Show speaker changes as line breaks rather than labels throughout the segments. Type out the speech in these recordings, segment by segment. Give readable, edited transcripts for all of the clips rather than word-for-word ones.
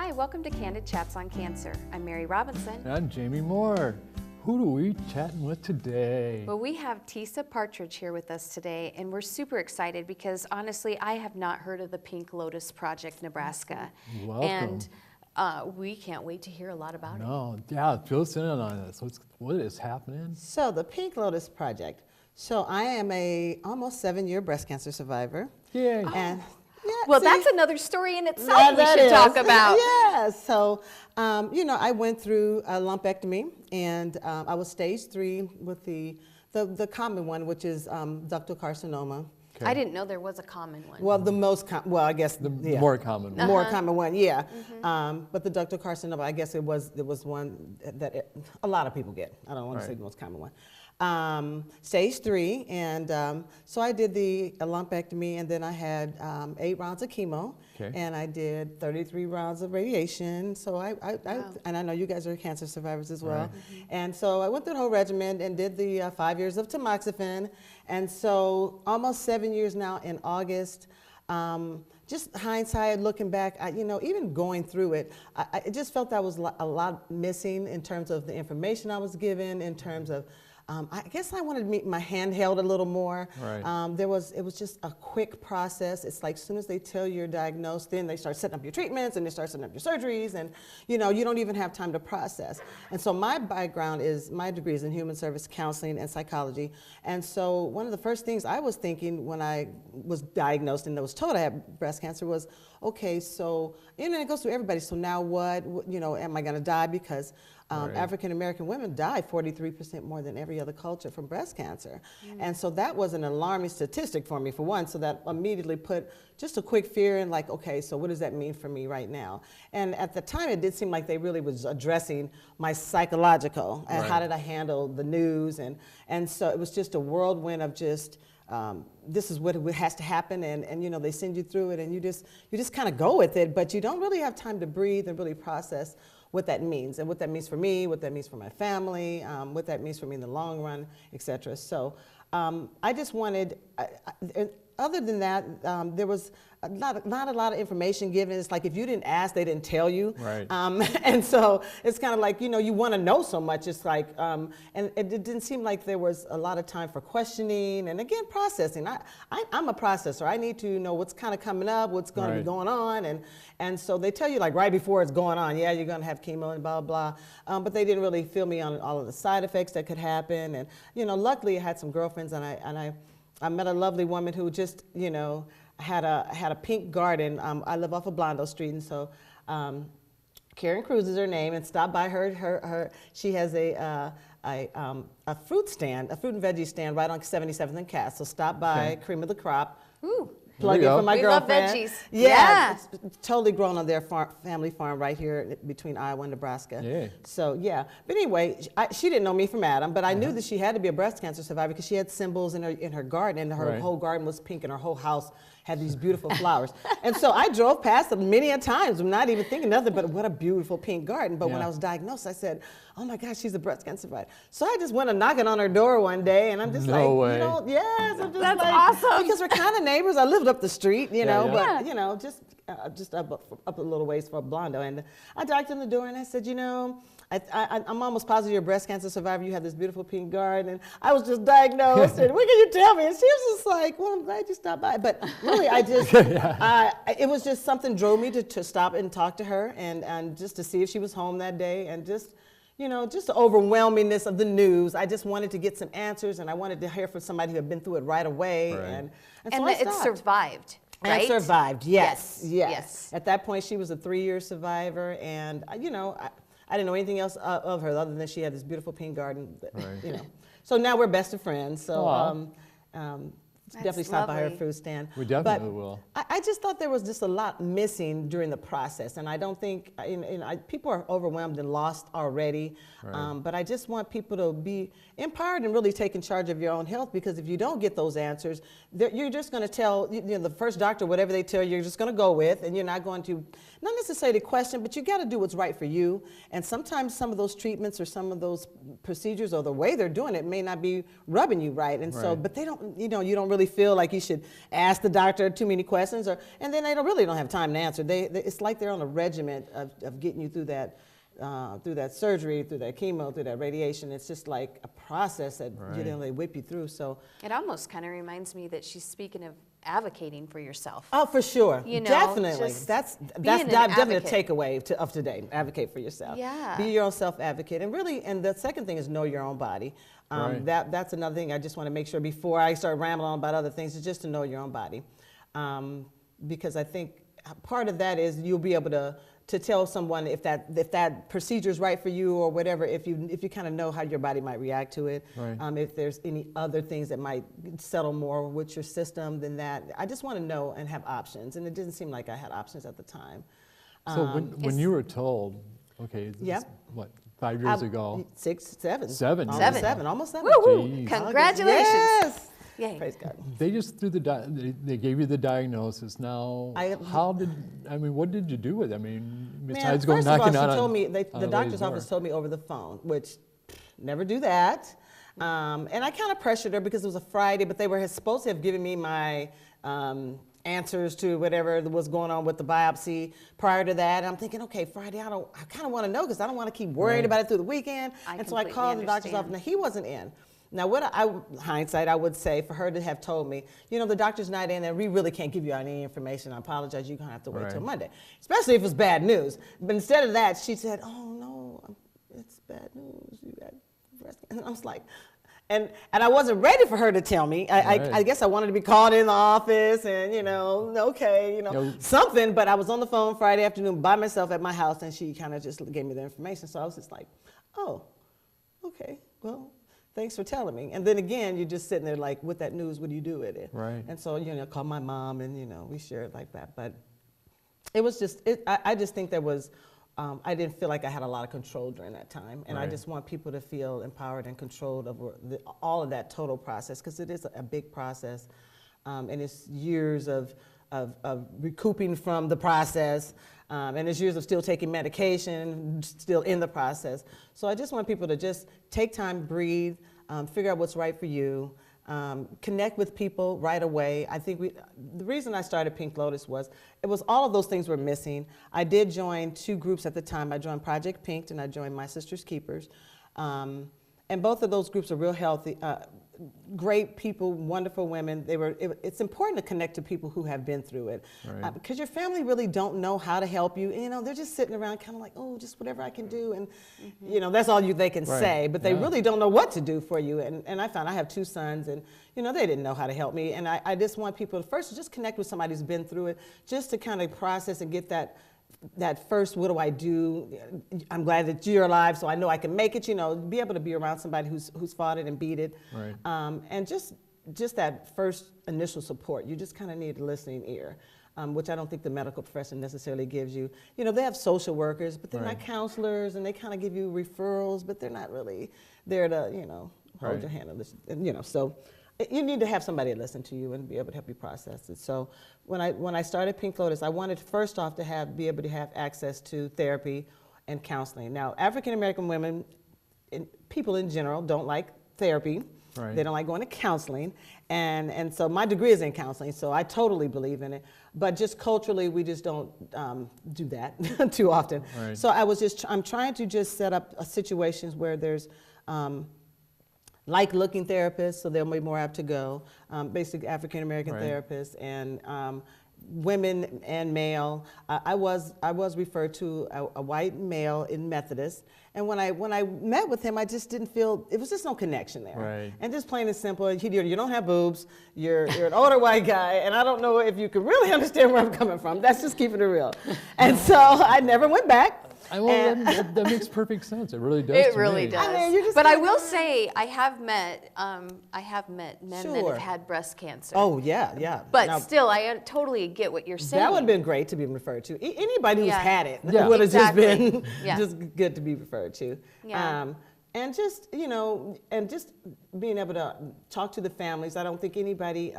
Hi, welcome to Candid Chats on Cancer. I'm Mary Robinson.
And I'm Jamie Moore. Who do we chatting with today?
Well, we have Tisa Partridge here with us today, and we're super excited because honestly, I have not heard of the Pink Lotus Project Nebraska.
Welcome.
And we can't wait to hear a lot about it.
No, yeah, fill us in on this. What is happening?
So the Pink Lotus Project. So I am a almost 7-year breast cancer survivor.
Yay.
And
Well, that's another story in itself we should talk about.
Yeah, so, I went through a lumpectomy, and I was stage 3 with the common one, which is ductal carcinoma.
Okay. I didn't know there was a common one.
Well, the most, I guess.
The more common one.
More common one, yeah. But the ductal carcinoma, I guess it was one that a lot of people get. I don't want to say the most common one. Stage 3, and so I did the lumpectomy, and then I had 8 rounds of chemo, and I did 33 rounds of radiation. So and I know you guys are cancer survivors as well, and so I went through the whole regimen and did the 5 years of tamoxifen, and so almost 7 years now in August. Just hindsight, looking back, even going through it, I just felt that was a lot missing in terms of the information I was given, in terms of I guess I wanted to meet my handheld a little more.
Right.
It was just a quick process. It's like as soon as they tell you're diagnosed, then they start setting up your treatments and they start setting up your surgeries, and you don't even have time to process. And so my background my degree is in human service counseling and psychology. And so one of the first things I was thinking when I was diagnosed and I was told I had breast cancer was, okay, so it goes through everybody. So now what? Am I going to die? Because African American women die 43% more than every other culture from breast cancer. And so that was an alarming statistic for me, for one, so that immediately put just a quick fear in, like, okay, so what does that mean for me right now? And at the time, it did seem like they really was addressing my psychological and how did I handle the news. And so it was just a whirlwind of just, this is what has to happen, and they send you through it, and you just kind of go with it, but you don't really have time to breathe and really process what that means, and what that means for me, what that means for my family, what that means for me in the long run, et cetera. So I just wanted, other than that, there was not a lot of information given. It's like if you didn't ask, they didn't tell you. Right. And so it's kind of like, you want to know so much. It's like, and it didn't seem like there was a lot of time for questioning and, again, processing. I'm a processor. I need to know what's kind of coming up, what's going to be going on. And so they tell you, like, right before it's going on, yeah, you're going to have chemo and blah, blah. But they didn't really fill me on all of the side effects that could happen. And, luckily I had some girlfriends, and I met a lovely woman who just, had a pink garden. I live off of Blondo Street, and so Karen Cruz is her name, and stopped by her. She has a fruit stand, a fruit and veggie stand right on 77th and Cass. So stop by, cream of the crop.
Ooh.
Plug in for my girlfriend.
Love veggies.
Yeah. It's totally grown on their family farm right here between Iowa and Nebraska.
Yeah.
So, yeah. But anyway, she didn't know me from Adam, but I knew that she had to be a breast cancer survivor because she had symbols in her garden, and her whole garden was pink, and her whole house had these beautiful flowers. And so I drove past them many a times, I'm not even thinking nothing but what a beautiful pink garden. But when I was diagnosed, I said, oh my gosh, she's a breast cancer survivor. So I just went and knocking on her door one day, and I'm just yes, I'm just
That's
like,
awesome.
Because we're kind of neighbors. I lived up the street, but just up a little ways from Blondo. And I knocked on the door and I said, I'm almost positive you're a breast cancer survivor. You have this beautiful pink garden, and I was just diagnosed. And what can you tell me? And she was just like, well, I'm glad you stopped by. But really, it was just something drove me to stop and talk to her, and just to see if she was home that day, and just the overwhelmingness of the news. I just wanted to get some answers, and I wanted to hear from somebody who had been through it right away. And so
it survived. Right?
And survived, yes. At that point, she was a 3-year survivor, and I didn't know anything else of her other than she had this beautiful pink garden. So now we're best of friends. So definitely stop by her fruit stand.
We definitely will.
I just thought there was just a lot missing during the process, and I don't think people are overwhelmed and lost already. But I just want people to be empowered and really taking charge of your own health, because if you don't get those answers, you're just going to tell the first doctor whatever they tell you. You're just going to go with, and you're not going to not necessarily question, but you got to do what's right for you. And sometimes some of those treatments or some of those procedures or the way they're doing it may not be rubbing you right, and so but they don't you don't really really feel like you should ask the doctor too many questions, and then they really don't have time to answer. It's like they're on a regiment of getting you through that surgery, through that chemo, through that radiation. It's just like a process that they whip you through. So
it almost kind of reminds me that she's speaking of advocating for yourself.
Oh, for sure.
You know,
definitely.
just
That's
being
definitely a
advocate.
takeaway of today. Advocate for yourself.
Yeah.
Be your own self-advocate. And the second thing is know your own body. That's another thing I just want to make sure before I start rambling on about other things, is just to know your own body. Because I think part of that is you'll be able to tell someone if that procedure is right for you or whatever, if you kind of know how your body might react to it.
Right.
If there's any other things that might settle more with your system than that. I just want to know and have options, and it didn't seem like I had options at the time.
So when you were told, okay, this
Yep.
is, what, 5 years ago?
6, 7.
7
Almost
years.
7, almost 7.
Woo-woo.
Jeez.
Congratulations.
Yes.
Yay.
Praise God.
They just threw they gave you the diagnosis. Now, what did you do with it? I mean, besides going
first of all,
knocking
she
on
told me,
on
the
a lady's
doctor's
door.
office told me over the phone, which never do that. And I kind of pressured her because it was a Friday, but they were supposed to have given me my answers to whatever was going on with the biopsy prior to that. And I'm thinking, okay, Friday, I kind of want to know because I don't want to keep worrying about it through the weekend. And so I
completely
called the doctor's office.
understand.
Now, he wasn't in. Now, hindsight, I would say for her to have told me, the doctor's not in and we really can't give you any information. I apologize, you're going to have to wait till Monday, especially if it's bad news. But instead of that, she said, oh, no, it's bad news. You got breast cancer. And I was like, and I wasn't ready for her to tell me. I guess I wanted to be called in the office and, something. But I was on the phone Friday afternoon by myself at my house, and she kind of just gave me the information. So I was just like, oh, okay, well, thanks for telling me. And then again, you're just sitting there like, with that news, what do you do with it?
Right.
And so, call my mom and, we shared like that. But it was just, I just think there was, I didn't feel like I had a lot of control during that time. And I just want people to feel empowered and controlled over all of that total process, because it is a big process. And it's years of recouping from the process. And it's years of still taking medication, still in the process. So I just want people to just take time, breathe, figure out what's right for you, connect with people right away. I think the reason I started Pink Lotus was, it was all of those things were missing. I did join 2 groups at the time. I joined Project Pink and I joined My Sister's Keepers. And both of those groups are real healthy, great people, wonderful women. It's important to connect to people who have been through it, because your family really don't know how to help you. They're just sitting around kind of like, oh, just whatever I can do, and that's all they can say. But they really don't know what to do for you. And I found I have 2 sons, and they didn't know how to help me. And I just want people to first just connect with somebody who's been through it, just to kind of process and get that first, what do I do? I'm glad that you're alive, so I know I can make it. Be able to be around somebody who's fought it and beat it, and just that first initial support. You just kind of need a listening ear, which I don't think the medical profession necessarily gives you. They have social workers, but they're not counselors, and they kind of give you referrals, but they're not really there to hold your hand and listen. So you need to have somebody listen to you and be able to help you process it. So when I started Pink Lotus, I wanted first off to be able to have access to therapy and counseling. Now, African American women, people in general, don't like therapy. They don't like going to counseling, and so my degree is in counseling, so I totally believe in it. But just culturally, we just don't do that too often. So I'm trying to just set up situations where there's like-looking therapists, so they'll be more apt to go, basic African-American therapists, and women and male. I was referred to a white male in Methodist, and when I met with him, I just didn't feel, it was just no connection there. And just plain and simple, you don't have boobs, you're an older white guy, and I don't know if you can really understand where I'm coming from. That's just keeping it real. And so I never went back.
That makes perfect sense. It really does.
It really does.
I mean,
but I will say, I have met men that have had breast cancer.
Oh yeah.
But
now,
still, I totally get what you're saying.
that would have been great to be referred to. Anybody who's had it
would
have just been
just
good to be referred to. And just and just being able to talk to the families. I don't think anybody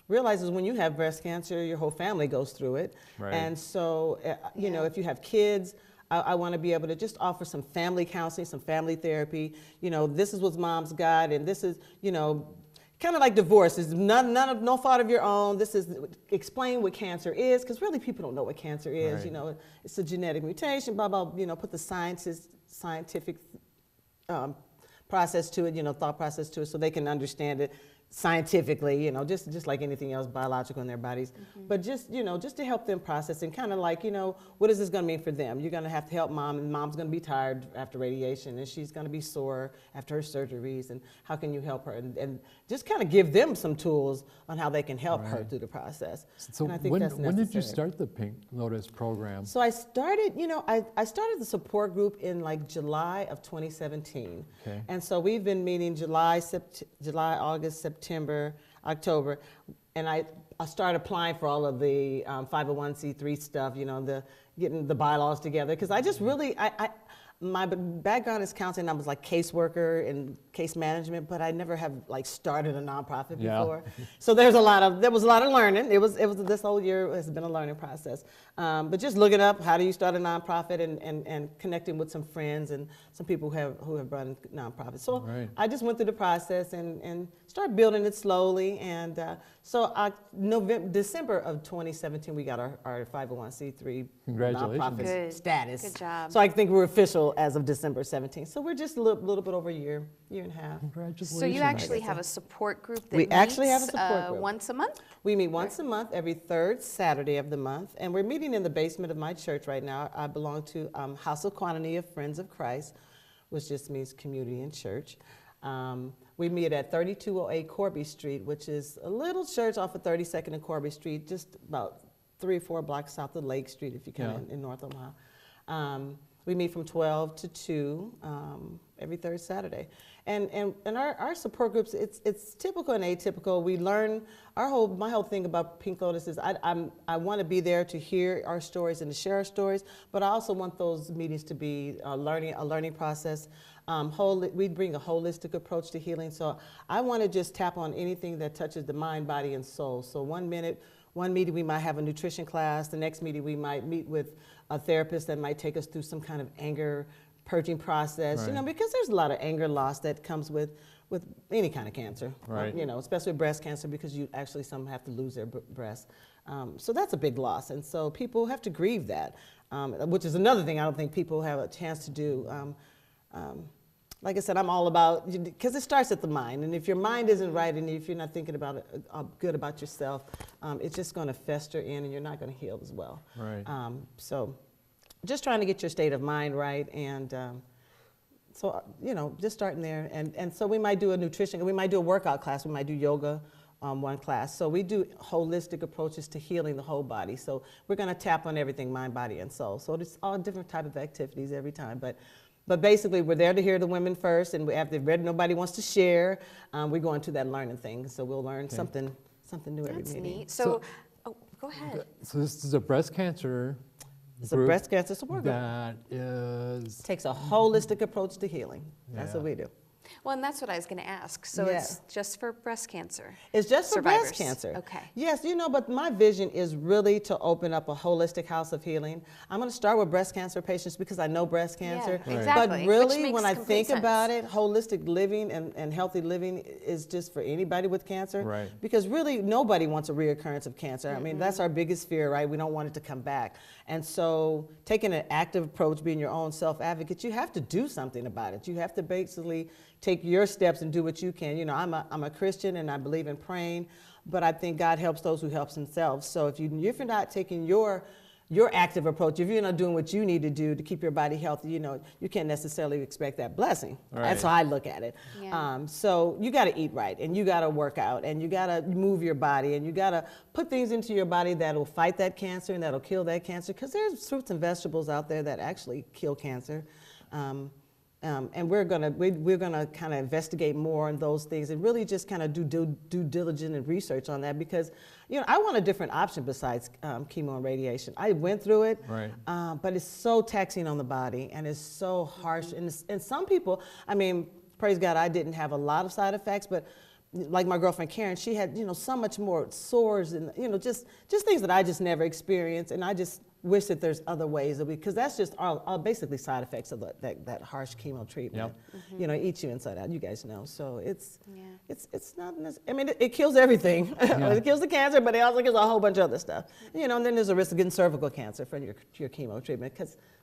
realizes when you have breast cancer, your whole family goes through it. And so if you have kids, I want to be able to just offer some family counseling, some family therapy. This is what mom's got, and this is, kind of like divorce. It's no fault of your own. This is explain what cancer is, because really people don't know what cancer is.
Right.
You know, it's a genetic mutation, blah, blah, you know, put the scientific process to it, you know, thought process to it, so they can understand it scientifically, you know, just like anything else biological in their bodies. But just, you know, just to help them process and kind of like, you know, what is this going to mean for them? You're going to have to help mom, and mom's going to be tired after radiation, and she's going to be sore after her surgeries, and how can you help her? And just kind of give them some tools on how they can help her through the process.
So
and I think
when,
that's
when did you
necessary.
start the Pink Lotus program?
So I started, you know, I started the support group in like July of 2017.
Okay.
And so we've been meeting July, August, September, October. And I started applying for all of the 501c3 stuff, you know, getting the bylaws together. Because I just really, my background is counseling. I was like caseworker and case management, but I never have like started a nonprofit before. So there was a lot of learning. It was this whole year has been a learning process. But just looking up how do you start a nonprofit, and connecting with some friends and some people who have run nonprofits. So I just went through the process and started building it slowly. And December of 2017, we got our 501c3 nonprofit status.
Good job.
So I think we're official as of December 17th. So we're just a little bit over a year and a half.
Congratulations.
So you actually have a support group that
We
meets
actually have a support group.
once a month?
We meet once a month, every third Saturday of the month, and we're meeting in the basement of my church right now. I belong to House of Quantity of Friends of Christ, which just means community and church. We meet at 3208 Corby Street, which is a little church off of 32nd and Corby Street, just about 3 or 4 blocks south of Lake Street if you come in North Omaha. We meet from 12 to 2 every third Saturday. And our support groups, it's typical and atypical. We learn, my whole thing about Pink Lotus is I want to be there to hear our stories and to share our stories, but I also want those meetings to be a learning process. We bring a holistic approach to healing, so I want to just tap on anything that touches the mind, body, and soul. So one meeting we might have a nutrition class, the next meeting we might meet with a therapist that might take us through some kind of anger purging process, you know, because there's a lot of anger loss that comes with any kind of cancer, you know, especially breast cancer, because some have to lose their breast. So that's a big loss, and so people have to grieve that, which is another thing I don't think people have a chance to do. Like I said, I'm all about, because it starts at the mind, and if your mind isn't right, and if you're not thinking about it good about yourself, it's just going to fester in, and you're not going to heal as well. So just trying to get your state of mind right, and so, you know, just starting there. And so we might do a nutrition, we might do a workout class, we might do yoga one class. So we do holistic approaches to healing the whole body. So we're going to tap on everything, mind, body, and soul. So it's all different type of activities every time. But basically, we're there to hear the women first, and after nobody wants to share, we go into that learning thing. So we'll learn something new every meeting.
That's neat. So go ahead.
So this is a breast cancer
It's a breast cancer support group.
that
Takes a holistic approach to healing. That's what we do.
Well, and that's what I was going to ask. So it's just for breast cancer?
It's just for
survivors.
breast cancer.
Okay.
Yes, you know, but my vision is really to open up a holistic house of healing. I'm going to start with breast cancer patients because I know breast cancer.
Yeah, exactly.
But really,
Which makes
when I
complete
think about
sense.
it, holistic living and healthy living is just for anybody with cancer.
Right.
Because really, nobody wants a reoccurrence of cancer. I mean, that's our biggest fear, right? We don't want it to come back. And so taking an active approach, being your own self-advocate, you have to do something about it. You have to basically take your steps and do what you can. You know, I'm a Christian and I believe in praying, but I think God helps those who helps themselves. So if you're not taking your active approach, if you're not doing what you need to do to keep your body healthy, you know, you can't necessarily expect that blessing.
Right.
That's how I look at it.
Yeah.
So you got to eat right, and you got to work out, and you got to move your body, and you got to put things into your body that'll fight that cancer and that'll kill that cancer, because there's fruits and vegetables out there that actually kill cancer. And we're gonna kind of investigate more on those things and really just kind of do due diligence and research on that, because, you know, I want a different option besides chemo and radiation. I went through it, but it's so taxing on the body and it's so harsh. And some people, I mean, praise God, I didn't have a lot of side effects, but like my girlfriend Karen, she had, so much more sores and, just things that I just never experienced. And I just wish that there's other ways that because that's just all basically side effects of that harsh chemo treatment.
Yep.
It eats you inside out, you guys know. So it's not, I mean, it kills everything. It kills the cancer, but it also kills a whole bunch of other stuff. And then there's a risk of getting cervical cancer from your chemo treatment.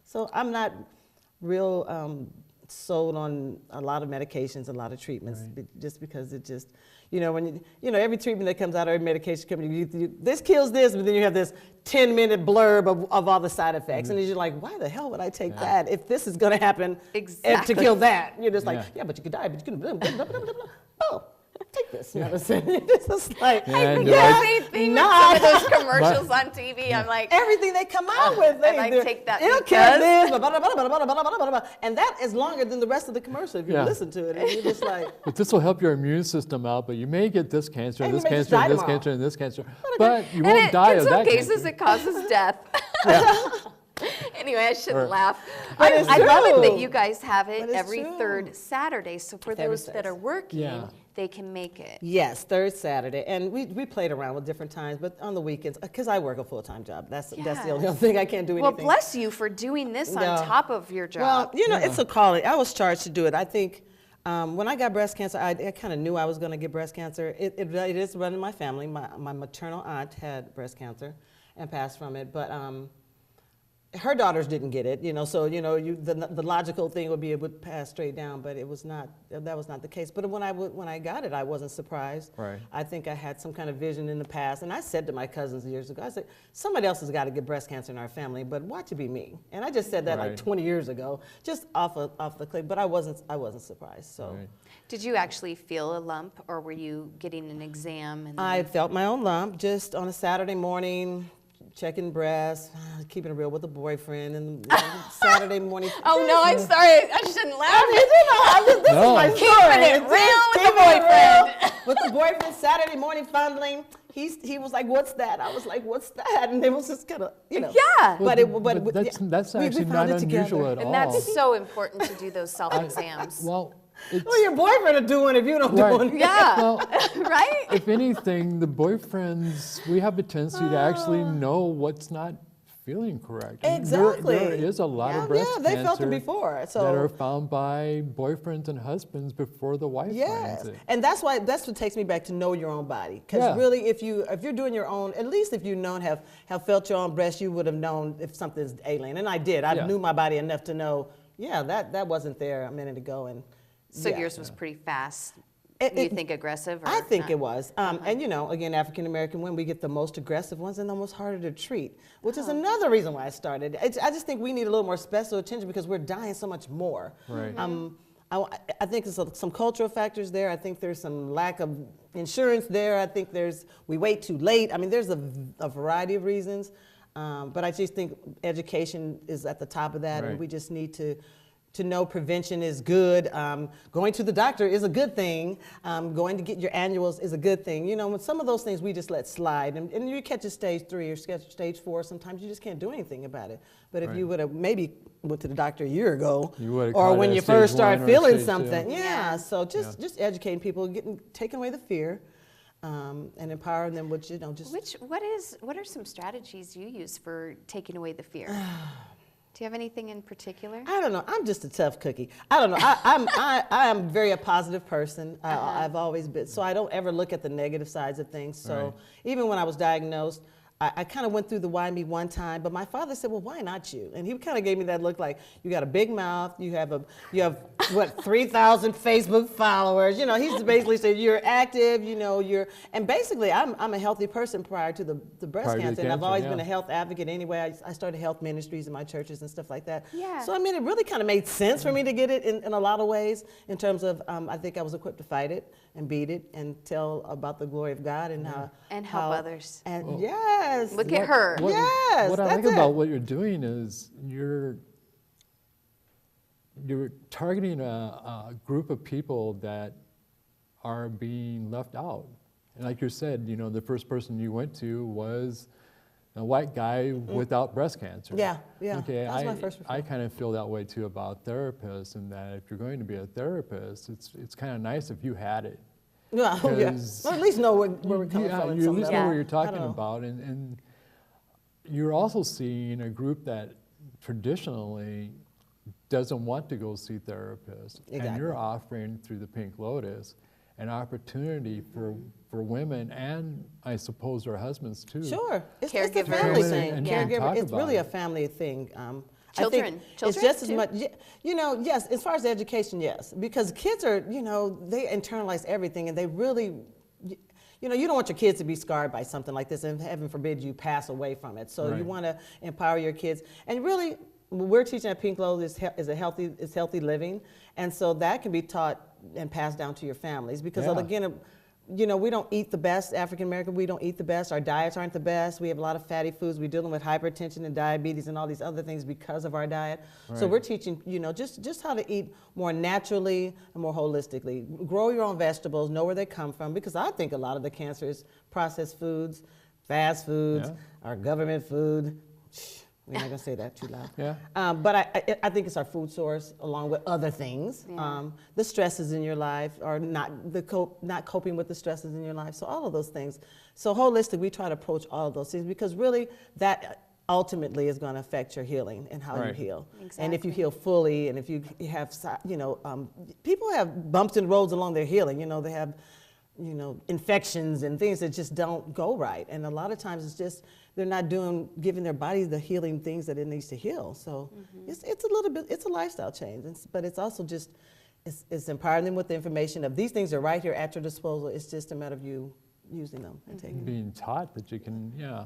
So I'm not real sold on a lot of medications, a lot of treatments, just because it just, when every treatment that comes out, every medication coming, this kills this, but then you have this 10-minute blurb of all the side effects, and you're like, why the hell would I take that if this is going to happen to kill that? You're just like, but you could die, but you can blah, blah, blah, blah, blah, blah. Oh, take this medicine. It's just like,
I think the same thing with some of those commercials on TV. I'm like,
everything they come out with,
I take that
it'll kill this, blah, blah, blah, blah, blah, blah, blah, blah, blah. And that is longer than the rest of the commercial if you listen to it. And you're just like,
but this will help your immune system out, but you may get this cancer, and this cancer, and this cancer, and this cancer, but you won't die of that cancer.
In some cases, it causes death. Anyway, I shouldn't laugh.
But
I love it that you guys have it every
true.
third Saturday. So for those that are working, they can make it.
Yes, third Saturday. And we played around with different times, but on the weekends, because I work a full-time job. That's the only thing I can't do anything.
Well, bless you for doing this on top of your job.
Well, it's a calling. I was charged to do it. I think when I got breast cancer, I kind of knew I was going to get breast cancer. It is running my family. My maternal aunt had breast cancer and passed from it, but her daughters didn't get it, so the logical thing would be it would pass straight down, but it was not. That was not the case. But when I got it, I wasn't surprised.
Right.
I think I had some kind of vision in the past, and I said to my cousins years ago, I said, somebody else has got to get breast cancer in our family, but watch it be me. And I just said that like 20 years ago, just off the cliff. But I wasn't surprised. So.
Right.
Did you actually feel a lump, or were you getting an exam? And
I felt my own lump just on a Saturday morning. Checking breasts, keeping it real with a boyfriend, and Saturday morning.
Oh no, I'm sorry, I shouldn't laugh.
This is my story.
Keeping it real with the boyfriend.
With the boyfriend, Saturday morning fondling. He was like, "What's that?" I was like, "What's that?" And it was just kind of,
Yeah.
But that's actually not unusual at all.
And that's so important to do those self-exams.
Well, your boyfriend will do it if you don't do it.
Yeah.
Well,
right?
if anything, the boyfriends, we have a tendency to actually know what's not feeling correct.
Exactly.
There is a lot of breast
they
cancer
felt it before, so
that are found by boyfriends and husbands before the wife finds it.
And that's what takes me back to know your own body. Because really, if you're doing your own, at least if you have felt your own breast, you would have known if something's alien. And I did. I knew my body enough to know, that wasn't there a minute ago. And
so yours was pretty fast. Do you think aggressive? Or
I think
not?
it was. And again, African American women, we get the most aggressive ones and the most harder to treat, which is another reason why I started. I just think we need a little more special attention because we're dying so much more.
Right.
I think there's some cultural factors there. I think there's some lack of insurance there. I think we wait too late. I mean, there's a variety of reasons. But I just think education is at the top of that, and we just need to know prevention is good. Going to the doctor is a good thing. Going to get your annuals is a good thing. When some of those things we just let slide, and you catch a stage 3 or stage 4, sometimes you just can't do anything about it. But if you would have maybe went to the doctor a year ago, or when you first started feeling something, so just educating people, taking away the fear, and empowering them with
What are some strategies you use for taking away the fear? Do you have anything in particular?
I don't know. I'm just a tough cookie. I don't know. I am very a positive person. I've always been. So I don't ever look at the negative sides of things. So even when I was diagnosed, I kind of went through the why me one time, but my father said, well, why not you? And he kind of gave me that look like, you got a big mouth, you have what, 3,000 Facebook followers. He's basically said, you're active, and basically I'm a healthy person prior to the breast cancer, and I've always been a health advocate anyway. I started health ministries in my churches and stuff like that.
Yeah.
So, it really kind of made sense for me to get it in a lot of ways, in terms of, I think I was equipped to fight it and beat it and tell about the glory of God and
help others.
And
look at her.
What I like
it.
about what you're doing is you're targeting a group of people that are being left out. And like you said, the first person you went to was a white guy without breast cancer.
Yeah.
Okay,
that was my first
I kind of feel that way too about therapists, and that if you're going to be a therapist, it's kind of nice if you had it.
Well, yeah.
'Cause
Or at least know where we're coming
yeah,
from. in
you at
some
least
level.
know what you're
I
talking
don't know.
about, and you're also seeing a group that traditionally doesn't want to go see therapists, and
Exactly.
you're offering through the Pink Lotus an opportunity for women and I suppose their husbands too.
Sure, it's a
Caregivers.
family
Come in
thing.
and
Caregiver,
talk
it's
about
really a
it.
family thing.
Children.
I think it's
Children,
just as
too?
much. You know, yes. As far as education, yes, because kids are, you know, they internalize everything, and they really, you know, you don't want your kids to be scarred by something like this, and heaven forbid you pass away from it. So you
Right.
want to empower your kids, and really, what we're teaching at Pink Lotus is healthy living, and so that can be taught and passed down to your families because
Yeah.
again. You know, we don't eat the best, African American, we don't eat the best. Our diets aren't the best. We have a lot of fatty foods. We're dealing with hypertension and diabetes and all these other things because of our diet. So
Right.
we're teaching, you know, just how to eat more naturally and more holistically. Grow your own vegetables, know where they come from, because I think a lot of the cancer is processed foods, fast foods,
Yeah.
our government food. We're not gonna say that too loud.
Yeah.
But I think it's our food source along with other things.
Yeah.
The stresses in your life or not coping with the stresses in your life. So all of those things. So holistic, we try to approach all of those things because really that ultimately is going to affect your healing and how you
Right.
heal. And if
Exactly.
you heal fully and if you have, you know, people have bumps in roads along their healing. You know, they have, you know, infections and things that just don't go right. And a lot of times it's just they're not giving their body the healing things that it needs to heal. So it's a little bit, it's a lifestyle change, but it's also just, it's empowering them with the information of these things are right here at your disposal. It's just a matter of you using them and taking them.
Being taught that you can, yeah.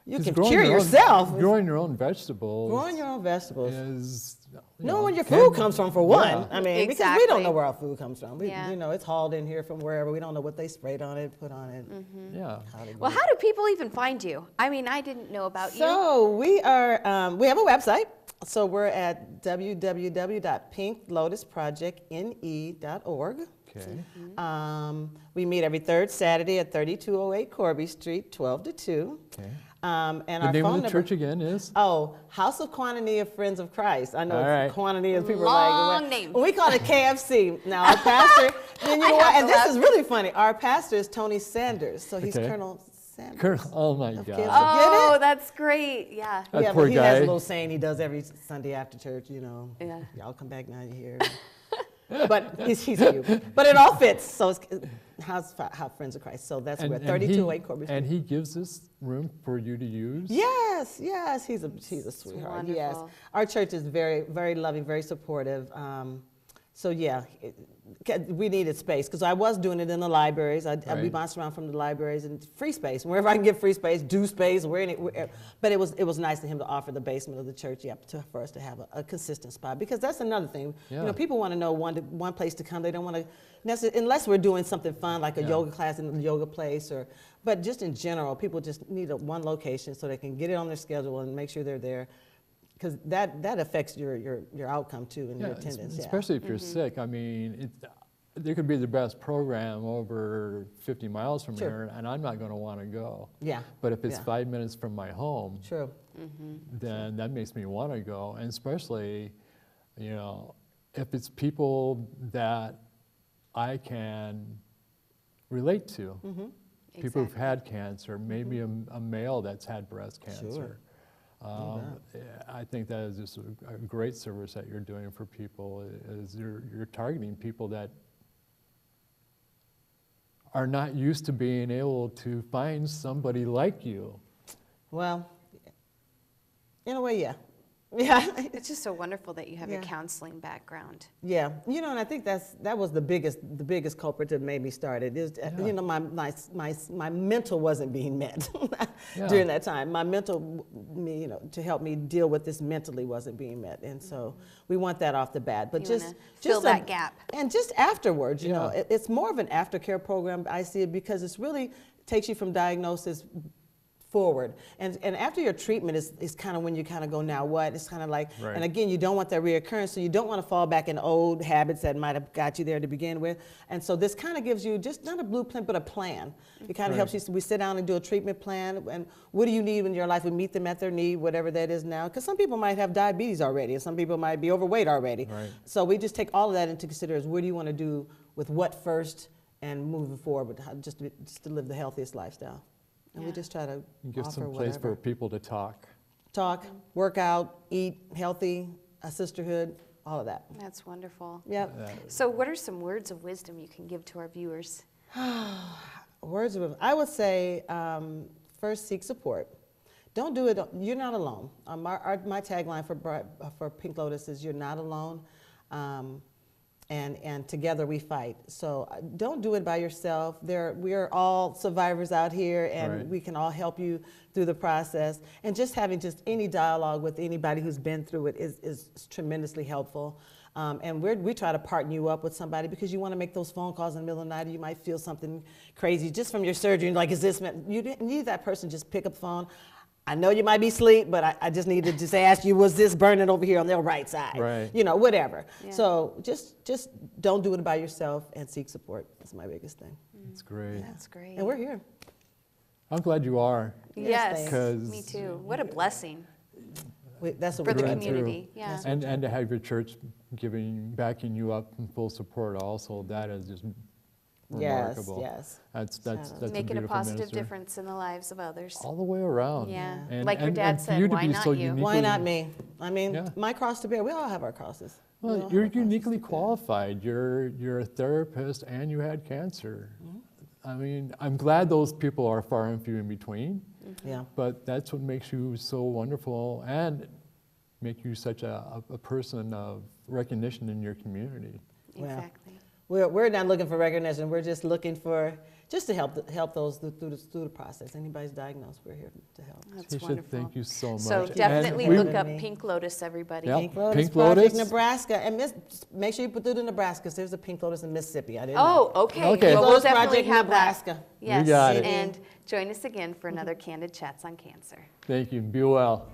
You
'Cause
can
growing
cure
your own-
yourself.
Growing your own vegetables.
Growing your own vegetables.
Is, you
Know
know,
where your
can-
food comes from, for one.
Yeah.
I mean, because we
Exactly.
don't know where our food comes from.
Yeah.
You know, it's hauled in here from wherever. We don't know what they sprayed on it, put on it.
Yeah.
how they
Well,
grew it.
how do people even find you? I mean, I didn't know about you.
So we are, we have a website. So we're at www.pinklotusprojectne.org.
Okay.
We meet every third Saturday at 3208 Corby Street, 12 to 2.
Okay.
And
The
our
name
phone
of the
number.
church again is?
Oh, House of Quantity of Friends of Christ. I know
All
it's
right.
quantity of people are
Long
like, well,
name.
We call it KFC. Now our pastor, and you
I
know what?
have
And
to
this
laugh.
is really funny. Our pastor is Tony Sanders, so he's
Okay.
Colonel Sanders.
Colonel, oh my
Of
God.
kids.
Oh,
Get it?
that's great. Yeah.
That
Yeah,
poor
but he has a
guy.
little saying he does every Sunday after church, you know.
Yeah.
Y'all come back now, you hear. But he's cute. But it all fits. So it's how Friends of Christ. So that's where 3208 Corby Street.
And he gives this room for you to use?
Yes, he's a sweetheart. Yes,
wonderful.
our church is very, very loving, very supportive. So yeah, we needed space because I was doing it in the libraries. We
Right.
bounced around from the libraries and free space. Wherever I can get free space, do space. But it was nice to him to offer the basement of the church, for us to have a consistent spot because that's another thing.
Yeah.
You know, people want to know one place to come. They don't want to necessarily, unless we're doing something fun like a
Yeah.
yoga class in a yoga place but just in general, people just need one location so they can get it on their schedule and make sure they're there. Because that affects your outcome too and your attendance. Yeah.
Especially if you're sick. I mean, there could be the best program over 50 miles from
Sure.
here, and I'm not going to want to go.
Yeah.
But if it's
Yeah.
5 minutes from my home,
True.
then that makes me want to go. And especially, you know, if it's people that I can relate to. People who've
Exactly.
had cancer, maybe a male that's had breast cancer. I think that is just a great service that you're doing for people. Is you're targeting people that are not used to being able to find somebody like you.
Well, in a way, yeah. Yeah.
It's just so wonderful that you have
Yeah.
a counseling background.
Yeah, you know, and I think that was the biggest culprit that made me start it. Is
Yeah.
you know, my mental wasn't being met
Yeah.
during that time. My mental, you know, to help me deal with this mentally wasn't being met, and so we want that off the bat. But
You
just
wanna fill that gap.
and just afterwards, you know,
Yeah.
it's more of an aftercare program. I see it because it's really takes you from diagnosis forward. And after your treatment is kind of when you kind of go, now what? It's kind of like,
Right.
and again, you don't want that reoccurrence, so you don't want to fall back in old habits that might have got you there to begin with. And so this kind of gives you just not a blueprint, but a plan. It kind of helps you, we sit down and do a treatment plan, and what do you need in your life? We meet them at their need, whatever that is now. Because some people might have diabetes already, and some people might be overweight already.
Right.
So we just take all of that into consideration. What do you want to do with what first? and moving forward with just to live the healthiest lifestyle. And we
Yeah.
just try to
Give
offer
some place
whatever.
for people to talk.
Talk, work out, eat healthy, a sisterhood, all of that.
That's wonderful.
Yep.
So what are some words of wisdom you can give to our viewers?
Words of, I would say, first seek support. Don't do it, you're not alone. My tagline for Pink Lotus is you're not alone, and together we fight. So don't do it by yourself. We are all survivors out here, and
Right.
we can all help you through the process. And just having just any dialogue with anybody who's been through it is tremendously helpful. And we try to partner you up with somebody because you want to make those phone calls in the middle of the night, or you might feel something crazy just from your surgery. Like, is this meant? You didn't need that person just pick up the phone. I know you might be asleep, but I just need to just ask you, was this burning over here on their right side?
Right.
You know, whatever.
Yeah.
So just don't do it by yourself and seek support. That's my biggest thing.
It's great.
That's great.
And we're here.
I'm glad you are.
Yes,
thanks.
me too. What a blessing
That's what
for
we're
the
doing.
community. Yeah.
That's
And to have your church backing you up in full support also, that is just remarkable.
Yes.
That's a
Making a
beautiful
positive
minister.
difference in the lives of others.
All the way around.
Yeah.
And,
Like your
and-
dad
and for
said,
you to
why
be
not
so
you?
uniquely,
Why not me? I mean,
Yeah.
my cross to bear. We all have our crosses. We all
Well,
have
you're
our crosses
uniquely
to bear.
qualified. You're a therapist and you had cancer.
Mm-hmm.
I mean, I'm glad those people are far and few in between,
Yeah.
but that's what makes you so wonderful and make you such a person of recognition in your community.
Well,
Exactly.
We're not looking for recognition. We're just looking for to help those through the process. Anybody's diagnosed, we're here to help.
That's
Tisha,
wonderful.
thank you so much.
So
And
definitely
we-
look up
me.
Pink Lotus, everybody.
Yep.
Pink Lotus
Pink
Project,
Lotus.
Nebraska, and make sure you put it in Nebraska because there's a Pink Lotus in Mississippi. I didn't
Oh,
know.
okay.
Okay.
Well, we'll
Lotus
definitely
Project,
have
Nebraska.
that. Yes.
We got it.
And join us again for another Candid Chats on Cancer.
Thank you. Be well.